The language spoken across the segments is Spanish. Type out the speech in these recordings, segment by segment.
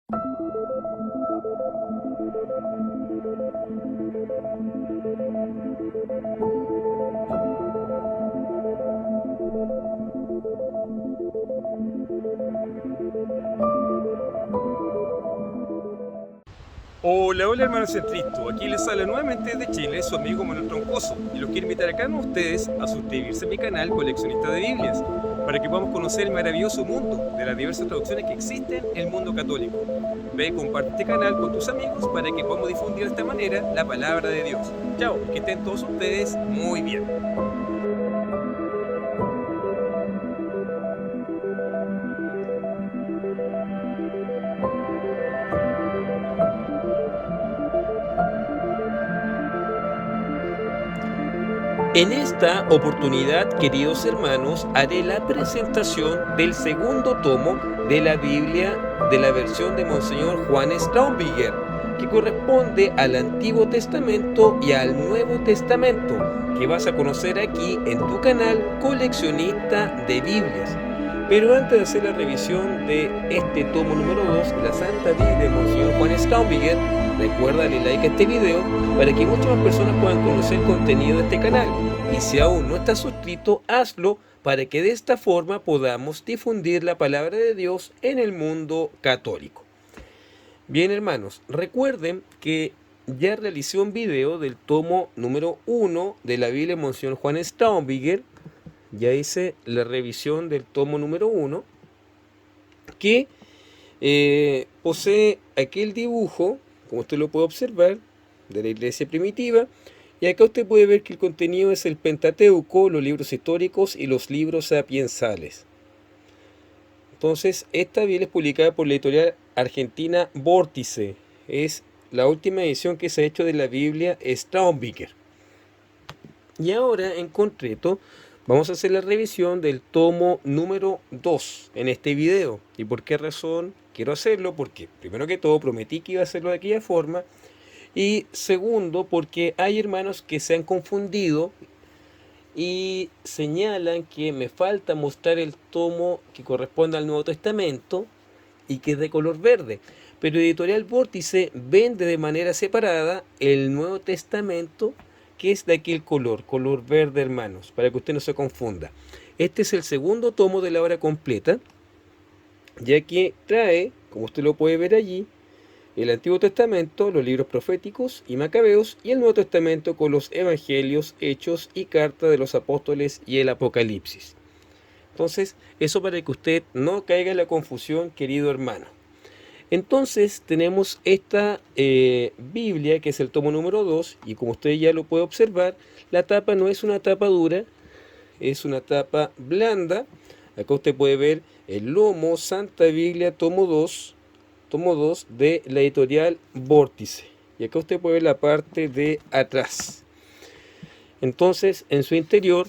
Hola, hola hermanos en Cristo, aquí les habla nuevamente desde Chile su amigo Manuel Troncoso y los quiero invitar a cada uno de ustedes a suscribirse a mi canal Coleccionista de Biblias para que podamos conocer el maravilloso mundo de las diversas traducciones que existen en el mundo católico. Ve y comparte este canal con tus amigos para que podamos difundir de esta manera la palabra de Dios. Chao, que estén todos ustedes muy bien. En esta oportunidad, queridos hermanos, haré la presentación del segundo tomo de la Biblia de la versión de Monseñor Juan Staubigger, que corresponde al Antiguo Testamento y al Nuevo Testamento, que vas a conocer aquí en tu canal Coleccionista de Biblias. Pero antes de hacer la revisión de este tomo número 2 de la Santa Biblia de Monseñor Juan Staubigger, recuerda darle like a este video para que muchas más personas puedan conocer el contenido de este canal. Y si aún no estás suscrito, hazlo para que de esta forma podamos difundir la palabra de Dios en el mundo católico. Bien, hermanos, recuerden que ya realicé un video del tomo número 1 de la Biblia de Monseñor Juan Staubigger. Ya hice la revisión del tomo número 1 que posee aquel dibujo, como usted lo puede observar, de la iglesia primitiva. Y acá usted puede ver que el contenido es el Pentateuco, los libros históricos y los libros sapiensales. Entonces, esta Biblia es publicada por la editorial argentina Vórtice. Es la última edición que se ha hecho de la Biblia Staubigger. Y ahora, en concreto, vamos a hacer la revisión del tomo número 2 en este video. ¿Y por qué razón quiero hacerlo? Porque, primero que todo, prometí que iba a hacerlo de aquella forma. Y segundo, porque hay hermanos que se han confundido y señalan que me falta mostrar el tomo que corresponde al Nuevo Testamento y que es de color verde. Pero Editorial Vórtice vende de manera separada el Nuevo Testamento, que es de aquel color verde, hermanos, para que usted no se confunda. Este es el segundo tomo de la obra completa, ya que trae, como usted lo puede ver allí, el Antiguo Testamento, los libros proféticos y macabeos, y el Nuevo Testamento con los evangelios, hechos y cartas de los apóstoles y el Apocalipsis. Entonces, eso para que usted no caiga en la confusión, querido hermano. Entonces, tenemos esta Biblia, que es el tomo número 2, y como usted ya lo puede observar, la tapa no es una tapa dura, es una tapa blanda. Acá usted puede ver el lomo Santa Biblia, tomo 2 de la editorial Vórtice. Y acá usted puede ver la parte de atrás. Entonces, en su interior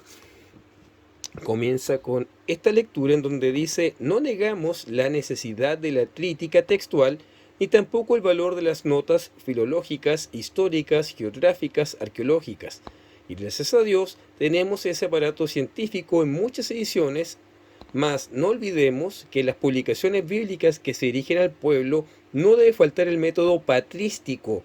comienza con esta lectura en donde dice: no negamos la necesidad de la crítica textual ni tampoco el valor de las notas filológicas, históricas, geográficas, arqueológicas. Y gracias a Dios tenemos ese aparato científico en muchas ediciones. Mas no olvidemos que en las publicaciones bíblicas que se dirigen al pueblo no debe faltar el método patrístico,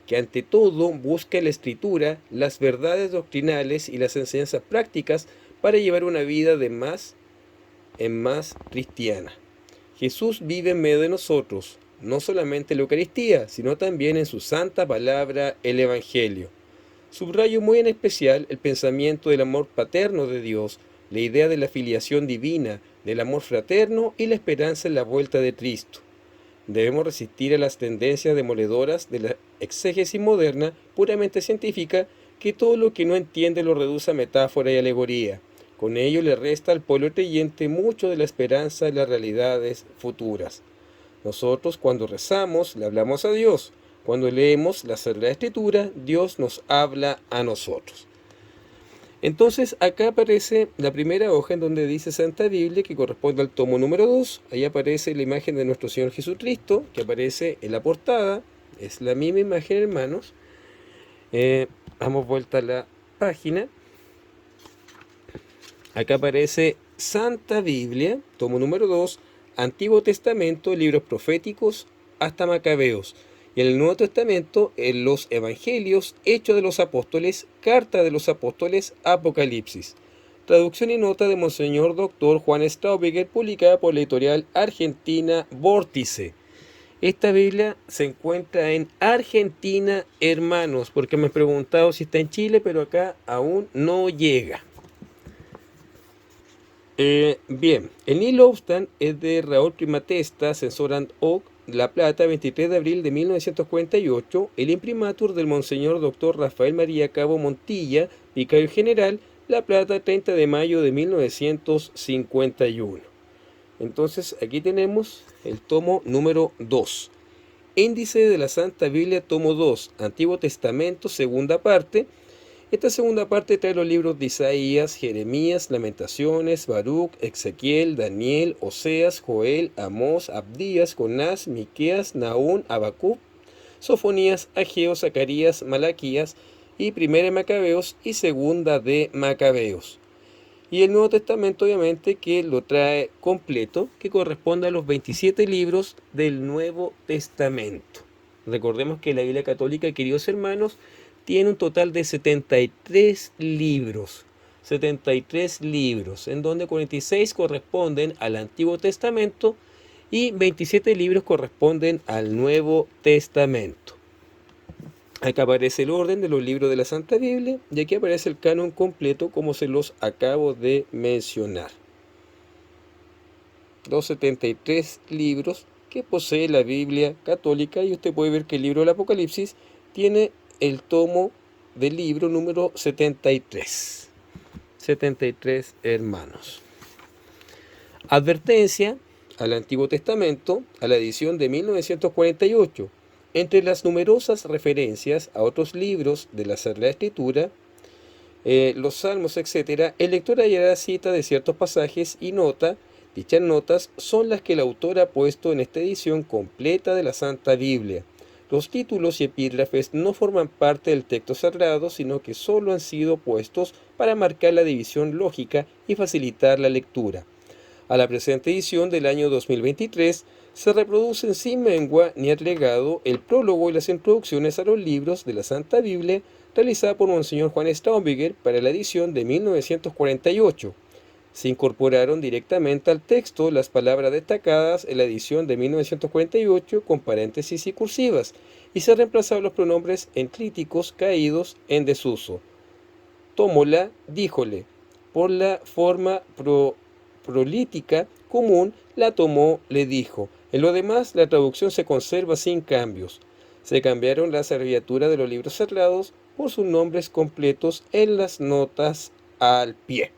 que ante todo busca en la escritura las verdades doctrinales y las enseñanzas prácticas para llevar una vida de más en más cristiana. Jesús vive en medio de nosotros, no solamente en la Eucaristía, sino también en su santa palabra, el Evangelio. Subrayo muy en especial el pensamiento del amor paterno de Dios, la idea de la filiación divina, del amor fraterno y la esperanza en la vuelta de Cristo. Debemos resistir a las tendencias demoledoras de la exégesis moderna, puramente científica, que todo lo que no entiende lo reduce a metáfora y alegoría. Con ello le resta al pueblo creyente mucho de la esperanza de las realidades futuras. Nosotros, cuando rezamos, le hablamos a Dios. Cuando leemos la Sagrada Escritura, Dios nos habla a nosotros. Entonces, acá aparece la primera hoja en donde dice Santa Biblia, que corresponde al tomo número 2. Ahí aparece la imagen de nuestro Señor Jesucristo, que aparece en la portada. Es la misma imagen, hermanos. Damos vuelta a la página. Acá aparece Santa Biblia, tomo número 2, Antiguo Testamento, libros proféticos hasta Macabeos. Y en el Nuevo Testamento, en los Evangelios, Hechos de los Apóstoles, Carta de los Apóstoles, Apocalipsis. Traducción y nota de Monseñor Dr. Juan Staubiger, publicada por la editorial argentina Vórtice. Esta Biblia se encuentra en Argentina, hermanos, porque me han preguntado si está en Chile, pero acá aún no llega. Bien, el Neil Obstan es de Raúl Primatesta, Censor and Oak, La Plata, 23 de abril de 1948. El imprimatur del Monseñor Dr. Rafael María Cabo Montilla, Vicario General, La Plata, 30 de mayo de 1951. Entonces, aquí tenemos el tomo número 2. Índice de la Santa Biblia, tomo 2, Antiguo Testamento, segunda parte. Esta segunda parte trae los libros de Isaías, Jeremías, Lamentaciones, Baruch, Ezequiel, Daniel, Oseas, Joel, Amós, Abdías, Jonás, Miqueas, Nahum, Habacuc, Sofonías, Ageo, Zacarías, Malaquías y Primera de Macabeos y Segunda de Macabeos. Y el Nuevo Testamento, obviamente, que lo trae completo, que corresponde a los 27 libros del Nuevo Testamento. Recordemos que la Biblia Católica, queridos hermanos, tiene un total de 73 libros. 73 libros, en donde 46 corresponden al Antiguo Testamento y 27 libros corresponden al Nuevo Testamento. Acá aparece el orden de los libros de la Santa Biblia y aquí aparece el canon completo como se los acabo de mencionar. Los 73 libros que posee la Biblia católica, y usted puede ver que el libro del Apocalipsis tiene el tomo del libro número 73. 73 hermanos. Advertencia al Antiguo Testamento, a la edición de 1948. Entre las numerosas referencias a otros libros de la Sagrada Escritura, los Salmos, etc., el lector hallará cita de ciertos pasajes y nota. Dichas notas son las que el autor ha puesto en esta edición completa de la Santa Biblia. Los títulos y epígrafes no forman parte del texto sagrado, sino que solo han sido puestos para marcar la división lógica y facilitar la lectura. A la presente edición del año 2023 se reproducen sin mengua ni agregado el prólogo y las introducciones a los libros de la Santa Biblia realizada por Monseñor Juan Staubiger para la edición de 1948. Se incorporaron directamente al texto las palabras destacadas en la edición de 1948 con paréntesis y cursivas, y se reemplazaron los pronombres enclíticos caídos en desuso. Tómola, díjole, por la forma prolítica común, la tomó, le dijo. En lo demás, la traducción se conserva sin cambios. Se cambiaron las abreviaturas de los libros sagrados por sus nombres completos en las notas al pie.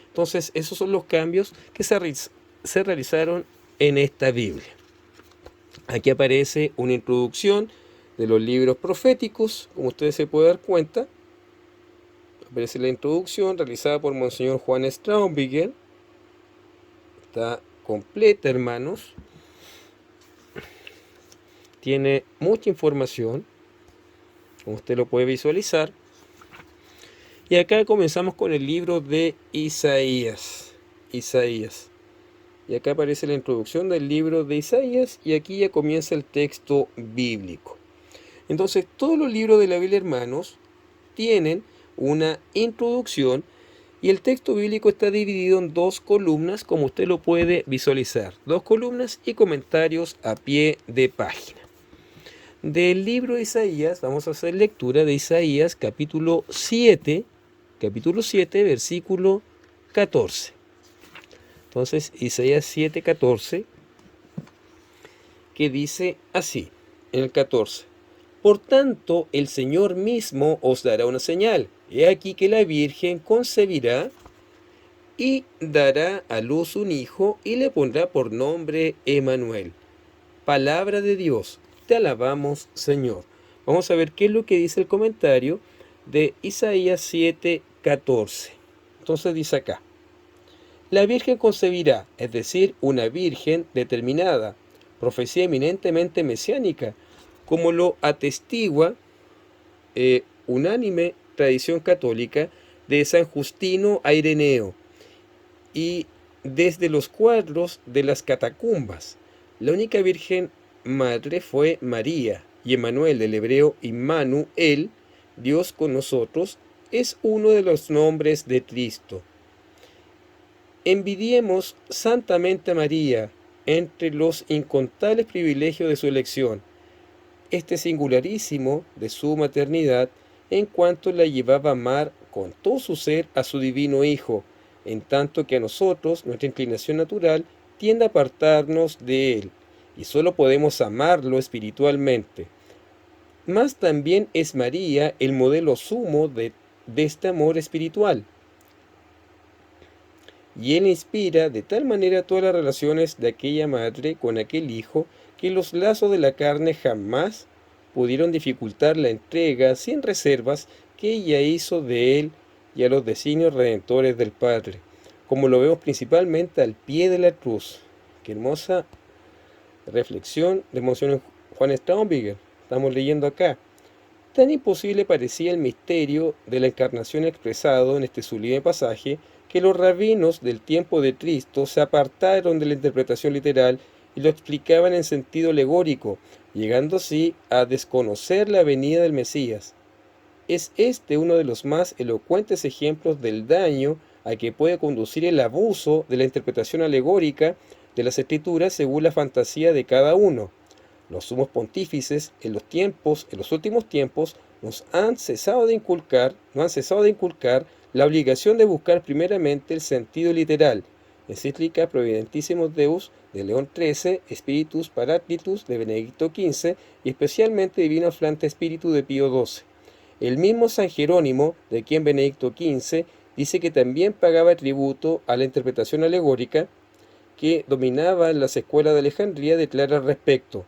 Entonces, esos son los cambios que se realizaron en esta Biblia. Aquí aparece una introducción de los libros proféticos, como ustedes se pueden dar cuenta. Aparece la introducción realizada por Monseñor Juan Staubiger. Está completa, hermanos. Tiene mucha información, como usted lo puede visualizar. Y acá comenzamos con el libro de Isaías. Y acá aparece la introducción del libro de Isaías y aquí ya comienza el texto bíblico. Entonces, todos los libros de la Biblia, hermanos, tienen una introducción y el texto bíblico está dividido en dos columnas, como usted lo puede visualizar. Dos columnas y comentarios a pie de página. Del libro de Isaías, vamos a hacer lectura de Isaías capítulo 7, versículo 14. Entonces, Isaías 7, 14, que dice así, en el 14. Por tanto, el Señor mismo os dará una señal. He aquí que la Virgen concebirá y dará a luz un hijo y le pondrá por nombre Emmanuel. Palabra de Dios. Te alabamos, Señor. Vamos a ver qué es lo que dice el comentario de Isaías 7, 14. Entonces dice acá. La Virgen concebirá, es decir, una virgen determinada, profecía eminentemente mesiánica, como lo atestigua unánime tradición católica de San Justino a Ireneo, y desde los cuadros de las catacumbas, la única virgen madre fue María, y Emmanuel, del hebreo Immanuel, Dios con nosotros, es uno de los nombres de Cristo. Envidiemos santamente a María entre los incontables privilegios de su elección, este singularísimo de su maternidad, en cuanto la llevaba a amar con todo su ser a su divino Hijo, en tanto que a nosotros nuestra inclinación natural tiende a apartarnos de Él, y solo podemos amarlo espiritualmente. Mas también es María el modelo sumo de este amor espiritual, y Él inspira de tal manera todas las relaciones de aquella madre con aquel hijo, que los lazos de la carne jamás pudieron dificultar la entrega sin reservas que ella hizo de Él y a los designios redentores del Padre, como lo vemos principalmente al pie de la cruz. Qué hermosa reflexión de Monseñor Juan Staubingen estamos leyendo acá. Tan imposible parecía el misterio de la encarnación expresado en este sublime pasaje, que los rabinos del tiempo de Cristo se apartaron de la interpretación literal y lo explicaban en sentido alegórico, llegando así a desconocer la venida del Mesías. Es este uno de los más elocuentes ejemplos del daño a que puede conducir el abuso de la interpretación alegórica de las Escrituras según la fantasía de cada uno. Los sumos pontífices en los últimos tiempos, no han cesado de inculcar la obligación de buscar primeramente el sentido literal. Encíclica Providentissimus Deus de León XIII, Spiritus Paraclitus de Benedicto XV y especialmente Divino Flante Espíritu de Pío XII. El mismo San Jerónimo, de quien Benedicto XV dice que también pagaba tributo a la interpretación alegórica que dominaba las escuelas de Alejandría, declara al respecto: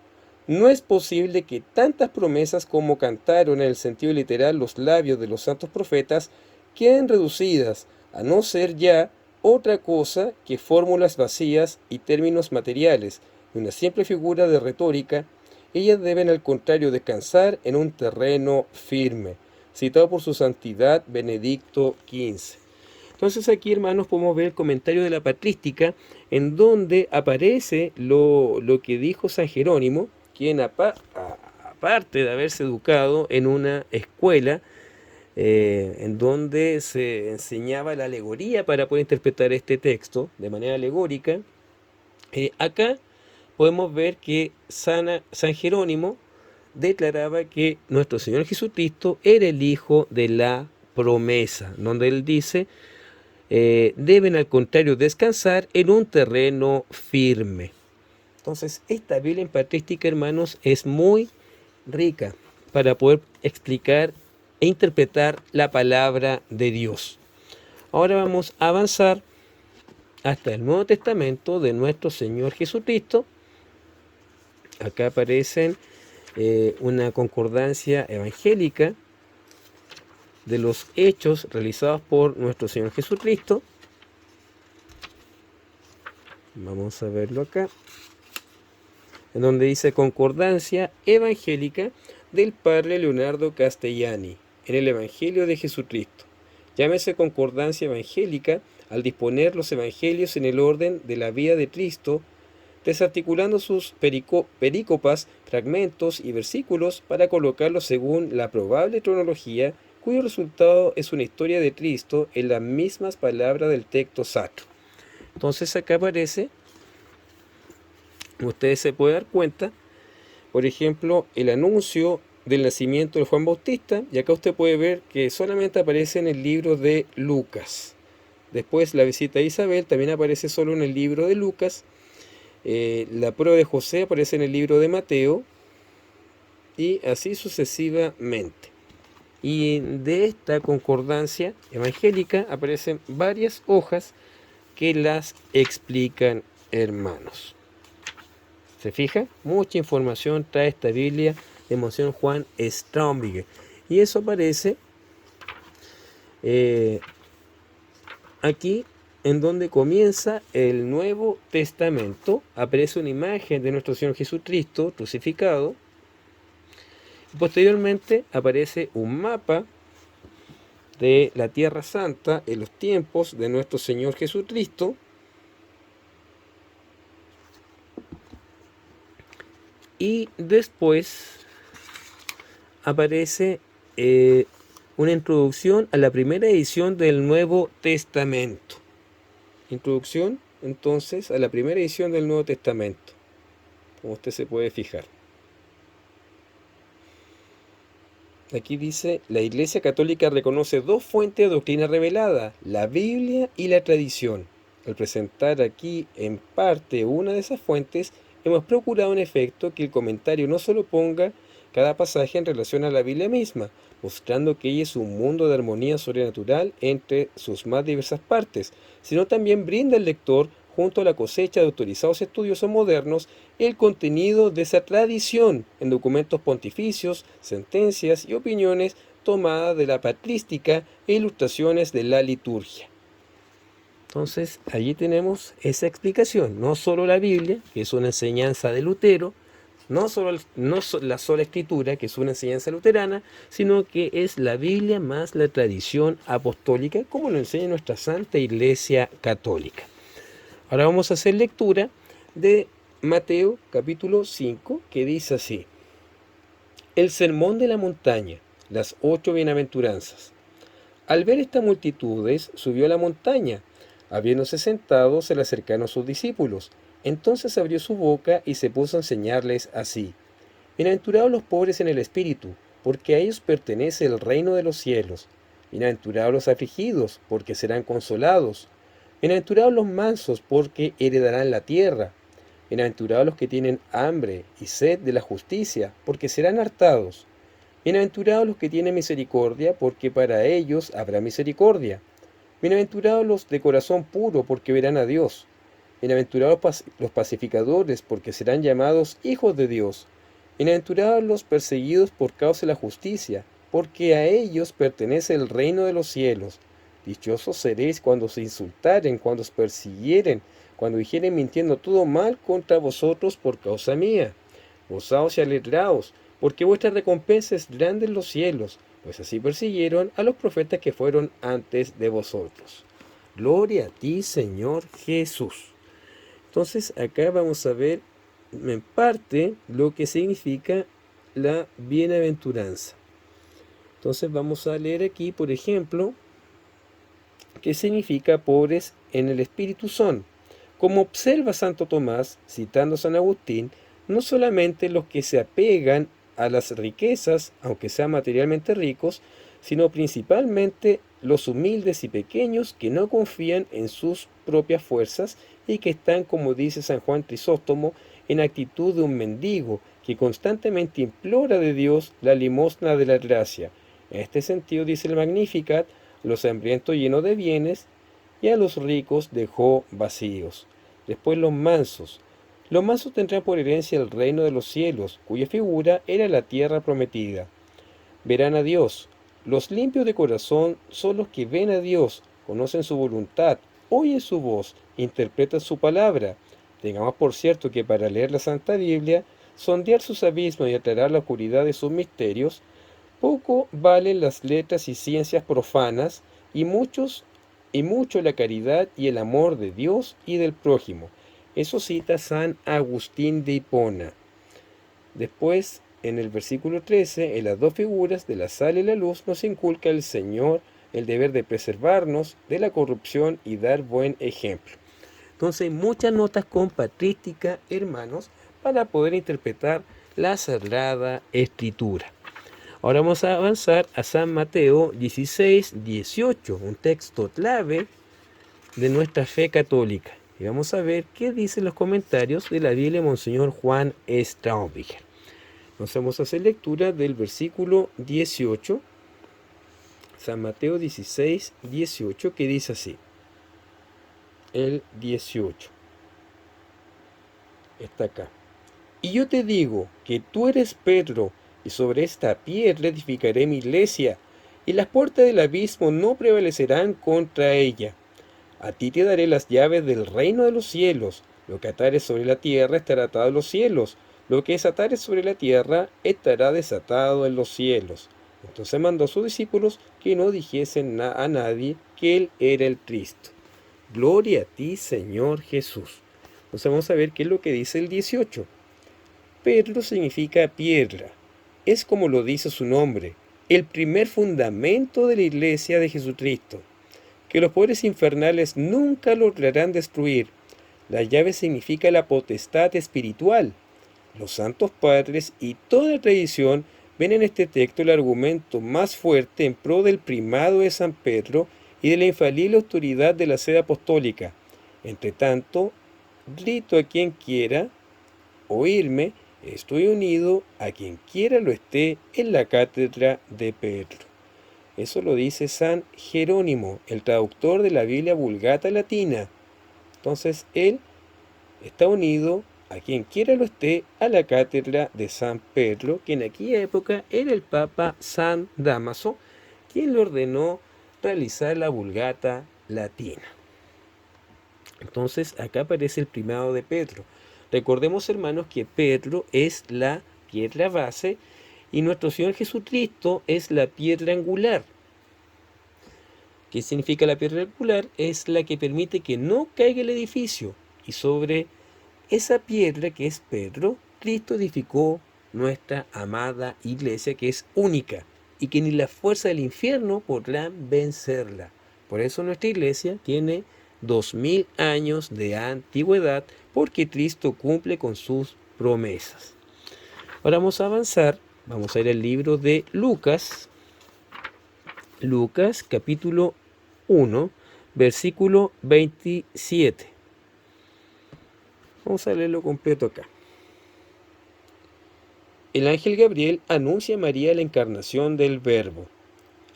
no es posible que tantas promesas como cantaron en el sentido literal los labios de los santos profetas queden reducidas a no ser ya otra cosa que fórmulas vacías y términos materiales, y una simple figura de retórica. Ellas deben al contrario descansar en un terreno firme, citado por su santidad Benedicto XV. Entonces aquí, hermanos, podemos ver el comentario de la patrística, en donde aparece lo que dijo San Jerónimo, quien aparte de haberse educado en una escuela en donde se enseñaba la alegoría para poder interpretar este texto de manera alegórica, acá podemos ver que San Jerónimo declaraba que nuestro Señor Jesucristo era el Hijo de la promesa, donde él dice: deben al contrario descansar en un terreno firme. Entonces, esta Biblia en patrística, hermanos, es muy rica para poder explicar e interpretar la palabra de Dios. Ahora vamos a avanzar hasta el Nuevo Testamento de nuestro Señor Jesucristo. Acá aparecen una concordancia evangélica de los hechos realizados por nuestro Señor Jesucristo. Vamos a verlo acá, en donde dice concordancia evangélica del padre Leonardo Castellani en el Evangelio de Jesucristo. Llámese concordancia evangélica al disponer los evangelios en el orden de la vida de Cristo, desarticulando sus perícopas, fragmentos y versículos para colocarlos según la probable cronología, cuyo resultado es una historia de Cristo en las mismas palabras del texto sacro. Entonces acá aparece, ustedes se pueden dar cuenta, por ejemplo, el anuncio del nacimiento de Juan Bautista, y acá usted puede ver que solamente aparece en el libro de Lucas. Después la visita de Isabel también aparece solo en el libro de Lucas. La prueba de José aparece en el libro de Mateo, y así sucesivamente. Y de esta concordancia evangélica aparecen varias hojas que las explican, hermanos. ¿Se fija? Mucha información trae esta Biblia de Monseñor Juan Staubingen. Y eso aparece aquí, en donde comienza el Nuevo Testamento. Aparece una imagen de nuestro Señor Jesucristo crucificado. Posteriormente aparece un mapa de la Tierra Santa en los tiempos de nuestro Señor Jesucristo. Y después aparece una introducción a la primera edición del Nuevo Testamento. Introducción, entonces, a la primera edición del Nuevo Testamento, como usted se puede fijar. Aquí dice, la Iglesia Católica reconoce dos fuentes de doctrina revelada, la Biblia y la tradición. Al presentar aquí en parte una de esas fuentes, hemos procurado en efecto que el comentario no solo ponga cada pasaje en relación a la Biblia misma, mostrando que ella es un mundo de armonía sobrenatural entre sus más diversas partes, sino también brinda al lector, junto a la cosecha de autorizados estudiosos modernos, el contenido de esa tradición en documentos pontificios, sentencias y opiniones tomadas de la patrística e ilustraciones de la liturgia. Entonces, allí tenemos esa explicación, no solo la Biblia, que es una enseñanza de Lutero, no la sola escritura, que es una enseñanza luterana, sino que es la Biblia más la tradición apostólica, como lo enseña nuestra Santa Iglesia Católica. Ahora vamos a hacer lectura de Mateo capítulo 5, que dice así: El sermón de la montaña, las 8 bienaventuranzas. Al ver estas multitudes, subió a la montaña. Habiéndose sentado, se le acercaron sus discípulos. Entonces abrió su boca y se puso a enseñarles así: Bienaventurados los pobres en el espíritu, porque a ellos pertenece el reino de los cielos. Bienaventurados los afligidos, porque serán consolados. Bienaventurados los mansos, porque heredarán la tierra. Bienaventurados los que tienen hambre y sed de la justicia, porque serán hartados. Bienaventurados los que tienen misericordia, porque para ellos habrá misericordia. Bienaventurados los de corazón puro, porque verán a Dios. Bienaventurados los pacificadores, porque serán llamados hijos de Dios. Bienaventurados los perseguidos por causa de la justicia, porque a ellos pertenece el reino de los cielos. Dichosos seréis cuando os insultaren, cuando os persiguieren, cuando dijeren mintiendo todo mal contra vosotros por causa mía. Gozaos y alegraos, porque vuestra recompensa es grande en los cielos, pues así persiguieron a los profetas que fueron antes de vosotros. Gloria a ti, Señor Jesús. Entonces acá vamos a ver en parte lo que significa la bienaventuranza. Entonces vamos a leer aquí, por ejemplo, qué significa pobres en el espíritu son. Como observa Santo Tomás, citando a San Agustín, no solamente los que se apegan a las riquezas, aunque sean materialmente ricos, sino principalmente los humildes y pequeños que no confían en sus propias fuerzas y que están, como dice San Juan Crisóstomo, en actitud de un mendigo que constantemente implora de Dios la limosna de la gracia. En este sentido dice el Magnificat: los hambrientos llenos de bienes y a los ricos dejó vacíos. Después los mansos. Los mansos tendrán por herencia el reino de los cielos, cuya figura era la tierra prometida. Verán a Dios. Los limpios de corazón son los que ven a Dios, conocen su voluntad, oyen su voz, interpretan su palabra. Tengamos por cierto que para leer la Santa Biblia, sondear sus abismos y aclarar la oscuridad de sus misterios, poco valen las letras y ciencias profanas, y mucho la caridad y el amor de Dios y del prójimo. Eso cita San Agustín de Hipona. Después, en el versículo 13, en las dos figuras de la sal y la luz, nos inculca el Señor el deber de preservarnos de la corrupción y dar buen ejemplo. Entonces, muchas notas con patrística, hermanos, para poder interpretar la Sagrada Escritura. Ahora vamos a avanzar a San Mateo 16, 18, un texto clave de nuestra fe católica. Y vamos a ver qué dicen los comentarios de la Biblia de Monseñor Juan Straubinger. Nos vamos a hacer lectura del versículo 18, San Mateo 16, 18, que dice así. El 18 está acá. Y yo te digo que tú eres Pedro, y sobre esta piedra edificaré mi iglesia, y las puertas del abismo no prevalecerán contra ella. A ti te daré las llaves del reino de los cielos. Lo que atares sobre la tierra estará atado en los cielos. Lo que desatares sobre la tierra estará desatado en los cielos. Entonces mandó a sus discípulos que no dijesen a nadie que él era el Cristo. Gloria a ti, Señor Jesús. Entonces vamos a ver qué es lo que dice el 18. Pedro significa piedra. Es como lo dice su nombre, el primer fundamento de la iglesia de Jesucristo, que los poderes infernales nunca lograrán destruir. La llave significa la potestad espiritual. Los santos padres y toda la tradición ven en este texto el argumento más fuerte en pro del primado de San Pedro y de la infalible autoridad de la sede apostólica. Entre tanto, grito a quien quiera oírme, estoy unido a quien quiera lo esté en la cátedra de Pedro. Eso lo dice San Jerónimo, el traductor de la Biblia Vulgata latina. Entonces, él está unido a quien quiera lo esté a la cátedra de San Pedro, que en aquella época era el Papa San Dámaso, quien le ordenó realizar la Vulgata latina. Entonces, acá aparece el primado de Pedro. Recordemos, hermanos, que Pedro es la piedra base y nuestro Señor Jesucristo es la piedra angular. ¿Qué significa la piedra angular? Es la que permite que no caiga el edificio. Y sobre esa piedra que es Pedro, Cristo edificó nuestra amada iglesia, que es única y que ni la fuerza del infierno podrán vencerla. Por eso nuestra iglesia tiene 2000 años de antigüedad, porque Cristo cumple con sus promesas. Ahora vamos a avanzar, vamos a ir al libro de Lucas, capítulo 1, versículo 27. Vamos a leerlo completo acá. El ángel Gabriel anuncia a María la encarnación del Verbo.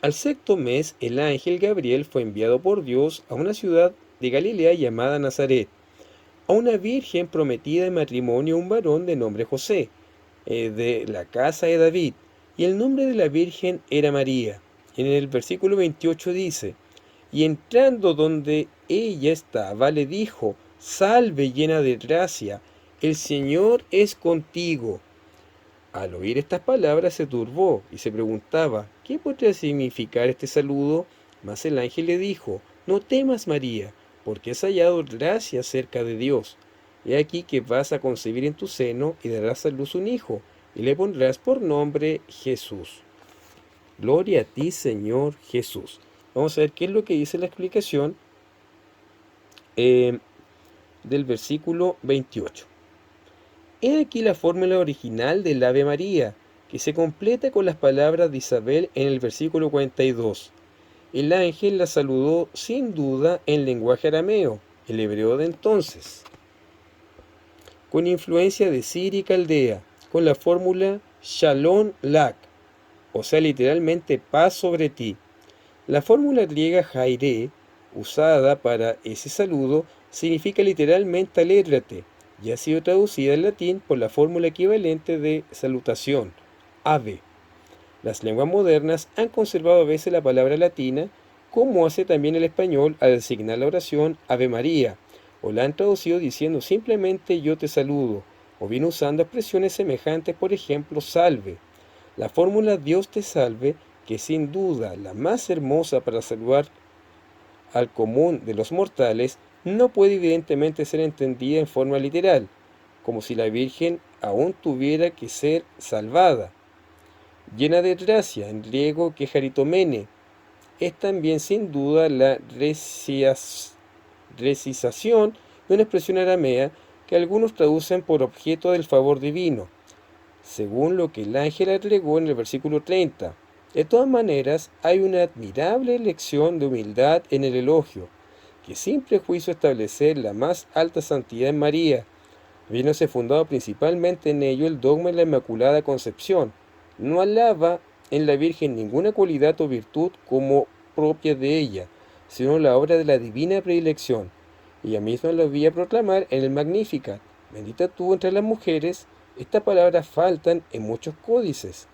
Al sexto mes, el ángel Gabriel fue enviado por Dios a una ciudad de Galilea llamada Nazaret, a una virgen prometida en matrimonio a un varón de nombre José, de la casa de David, y el nombre de la virgen era María. En el versículo 28 dice, y entrando donde ella estaba, le dijo, salve llena de gracia, el Señor es contigo. Al oír estas palabras se turbó y se preguntaba, ¿qué podría significar este saludo? Mas el ángel le dijo, no temas, María, porque has hallado gracia cerca de Dios. He aquí que vas a concebir en tu seno y darás a luz un hijo, y le pondrás por nombre Jesús. Gloria a ti, Señor Jesús. Vamos a ver qué es lo que dice la explicación del versículo 28. He aquí la fórmula original del Ave María, que se completa con las palabras de Isabel en el versículo 42. El ángel la saludó sin duda en lenguaje arameo, el hebreo de entonces, con influencia de Siria y Caldea, con la fórmula Shalom Lak, o sea literalmente paz sobre ti. La fórmula griega Jairé, usada para ese saludo, significa literalmente alégrate, y ha sido traducida al latín por la fórmula equivalente de salutación, ave. Las lenguas modernas han conservado a veces la palabra latina, como hace también el español al designar la oración Ave María, o la han traducido diciendo simplemente yo te saludo, o bien usando expresiones semejantes, por ejemplo, salve. La fórmula Dios te salve, que es sin duda la más hermosa para saludar al común de los mortales, no puede evidentemente ser entendida en forma literal, como si la Virgen aún tuviera que ser salvada. Llena de gracia, en griego quejaritomene, es también sin duda la recisación de una expresión aramea que algunos traducen por objeto del favor divino, según lo que el ángel agregó en el versículo 30. De todas maneras, hay una admirable lección de humildad en el elogio, que sin prejuicio establecer la más alta santidad en María, habiéndose fundado principalmente en ello el dogma de la Inmaculada Concepción. No alaba en la Virgen ninguna cualidad o virtud como propia de ella, sino la obra de la divina predilección. Ella misma lo había proclamar en el Magnificat. Bendita tú entre las mujeres. Estas palabras faltan en muchos códices.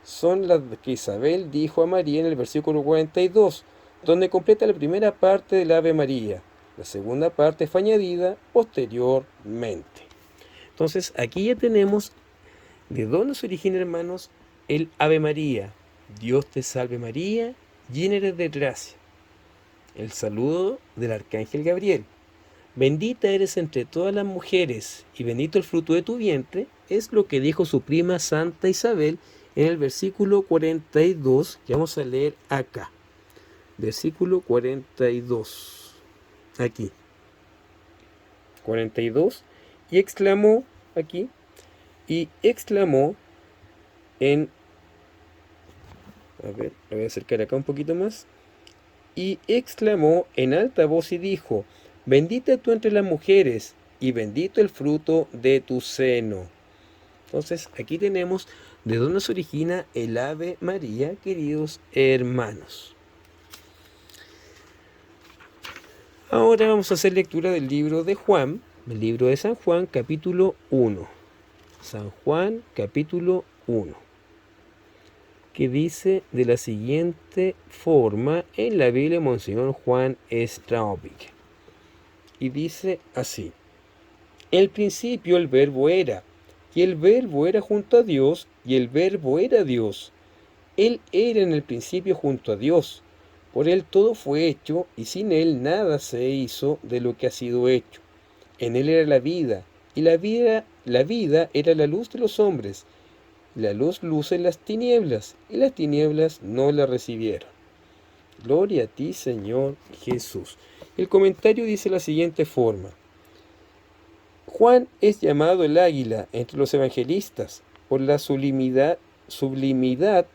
Son las que Isabel dijo a María en el versículo 42, donde completa la primera parte del Ave María. La segunda parte fue añadida posteriormente. Entonces, aquí ya tenemos de dónde se origina, hermanos, el Ave María. Dios te salve María, llena eres de gracia. El saludo del arcángel Gabriel. bendita eres entre todas las mujeres y bendito el fruto de tu vientre, es lo que dijo su prima Santa Isabel en el versículo 42 que vamos a leer acá. Versículo 42, aquí. 42, y exclamó aquí, y exclamó en, a ver, lo voy a acercar acá un poquito más, y exclamó en alta voz y dijo, bendita tú entre las mujeres, y bendito el fruto de tu seno. Entonces, aquí tenemos de dónde se origina el Ave María, queridos hermanos. Ahora vamos a hacer lectura del libro de Juan, el libro de San Juan, capítulo 1. San Juan, capítulo 1, que dice de la siguiente forma en la Biblia de Monseñor Juan Straubing. Y dice así: el principio el verbo era, y el verbo era junto a Dios, y el verbo era Dios. Él era en el principio junto a Dios. Por él todo fue hecho, y sin él nada se hizo de lo que ha sido hecho. En él era la vida, y la vida era la luz de los hombres. La luz luce en las tinieblas, y las tinieblas no la recibieron. Gloria a ti, Señor Jesús. El comentario dice de la siguiente forma: Juan es llamado el águila entre los evangelistas por la sublimidad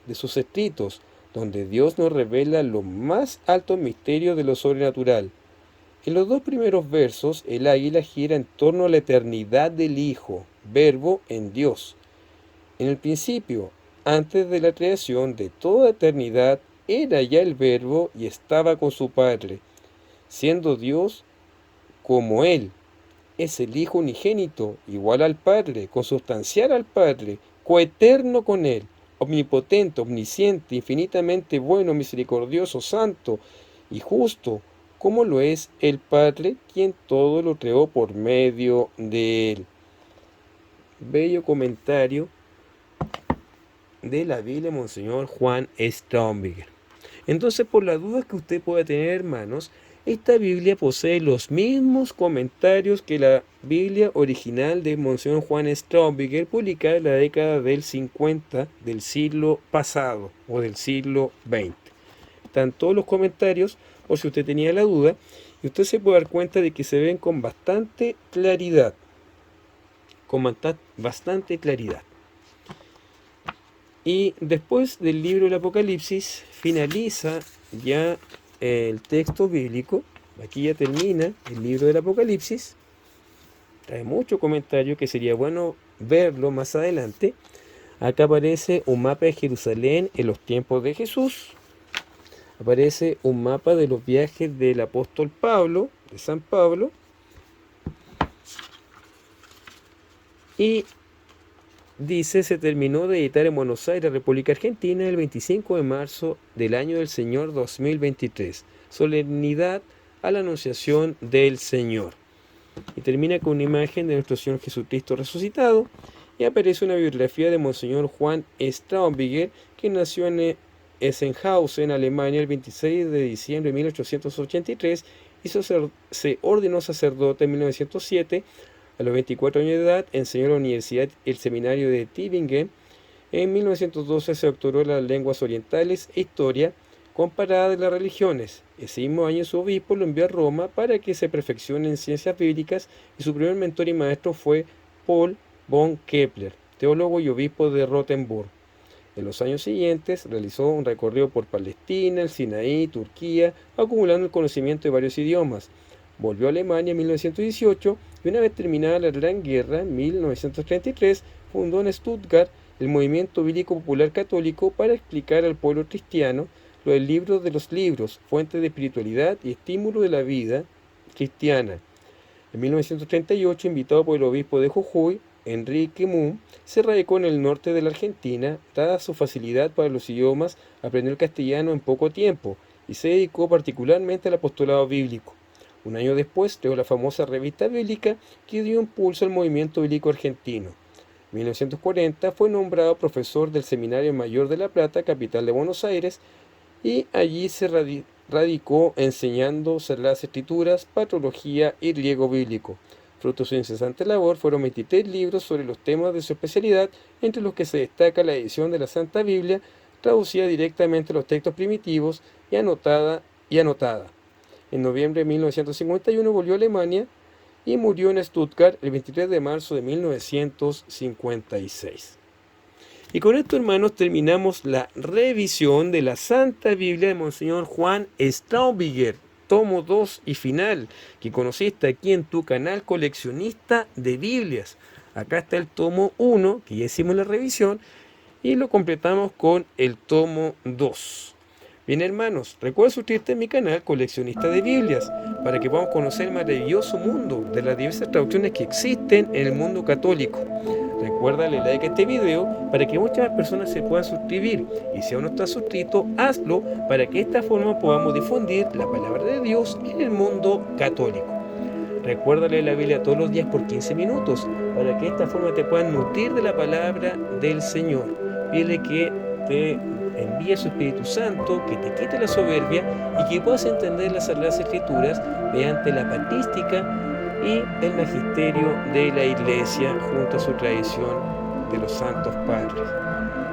de sus escritos, donde Dios nos revela los más altos misterios de lo sobrenatural. En los dos primeros versos, el águila gira en torno a la eternidad del Hijo, Verbo en Dios. En el principio, antes de la creación de toda eternidad, era ya el Verbo y estaba con su Padre, siendo Dios como Él. Es el Hijo unigénito, igual al Padre, consubstancial al Padre, coeterno con Él, omnipotente, omnisciente, infinitamente bueno, misericordioso, santo y justo, como lo es el Padre, quien todo lo creó por medio de Él. Bello comentario de la Biblia, Monseñor Juan Straubing. Entonces, por las dudas que usted pueda tener, hermanos, esta Biblia posee los mismos comentarios que la Biblia original de Monseñor Juan Straubing, publicada en la década del 50 del siglo pasado o del siglo XX. Están todos los comentarios, por si usted tenía la duda, y usted se puede dar cuenta de que se ven con bastante claridad. Y después del libro del Apocalipsis finaliza ya el texto bíblico. Aquí ya termina el libro del Apocalipsis. Trae mucho comentario que sería bueno verlo más adelante. Acá aparece un mapa de Jerusalén en los tiempos de Jesús. Aparece un mapa de los viajes del apóstol Pablo, de San Pablo. Y dice, se terminó de editar en Buenos Aires, República Argentina, el 25 de marzo del año del Señor 2023. Solemnidad a la Anunciación del Señor. Y termina con una imagen de nuestro Señor Jesucristo resucitado. Y aparece una biografía de Monseñor Juan Straubing, que nació en Essenhausen, Alemania, el 26 de diciembre de 1883 y se ordenó sacerdote en 1907. A los 24 años de edad enseñó en la Universidad y el Seminario de Tübingen. En 1912 se doctoró en las lenguas orientales e historia comparada de las religiones. Ese mismo año su obispo lo envió a Roma para que se perfeccione en ciencias bíblicas y su primer mentor y maestro fue Paul von Kepler, teólogo y obispo de Rothenburg. En los años siguientes realizó un recorrido por Palestina, el Sinaí, Turquía, acumulando el conocimiento de varios idiomas. Volvió a Alemania en 1918 y una vez terminada la Gran Guerra, en 1933, fundó en Stuttgart el Movimiento Bíblico Popular Católico para explicar al pueblo cristiano lo del libro de los libros, fuente de espiritualidad y estímulo de la vida cristiana. En 1938, invitado por el obispo de Jujuy, Enrique Mumm, se radicó en el norte de la Argentina. Dada su facilidad para los idiomas, aprendió el castellano en poco tiempo y se dedicó particularmente al apostolado bíblico. Un año después creó la famosa revista bíblica que dio impulso al movimiento bíblico argentino. En 1940 fue nombrado profesor del Seminario Mayor de La Plata, capital de Buenos Aires, y allí se radicó enseñando Sagradas Escrituras, patrología y griego bíblico. Fruto de su incesante labor fueron 23 libros sobre los temas de su especialidad, entre los que se destaca la edición de la Santa Biblia, traducida directamente a los textos primitivos y anotada. En noviembre de 1951 volvió a Alemania y murió en Stuttgart el 23 de marzo de 1956. Y con esto, hermanos, terminamos la revisión de la Santa Biblia de Monseñor Juan Staubinger, tomo 2 y final, que conociste aquí en tu canal Coleccionista de Biblias. Acá está el tomo 1, que ya hicimos la revisión, y lo completamos con el tomo 2. Bien, hermanos, recuerda suscribirte a mi canal Coleccionista de Biblias para que podamos conocer el maravilloso mundo de las diversas traducciones que existen en el mundo católico. Recuerda darle like a este video para que muchas personas se puedan suscribir, y si aún no estás suscrito, hazlo para que de esta forma podamos difundir la palabra de Dios en el mundo católico. Recuerda leer la Biblia todos los días por 15 minutos para que de esta forma te puedan nutrir de la palabra del Señor. Pídele que te envíe su Espíritu Santo, que te quite la soberbia y que puedas entender las Sagradas Escrituras mediante la patrística y el magisterio de la Iglesia junto a su tradición de los santos padres.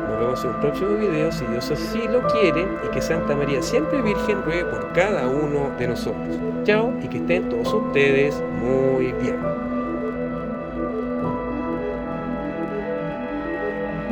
Nos vemos en un próximo video, si Dios así lo quiere, y que Santa María siempre Virgen ruegue por cada uno de nosotros. Chao, y que estén todos ustedes muy bien.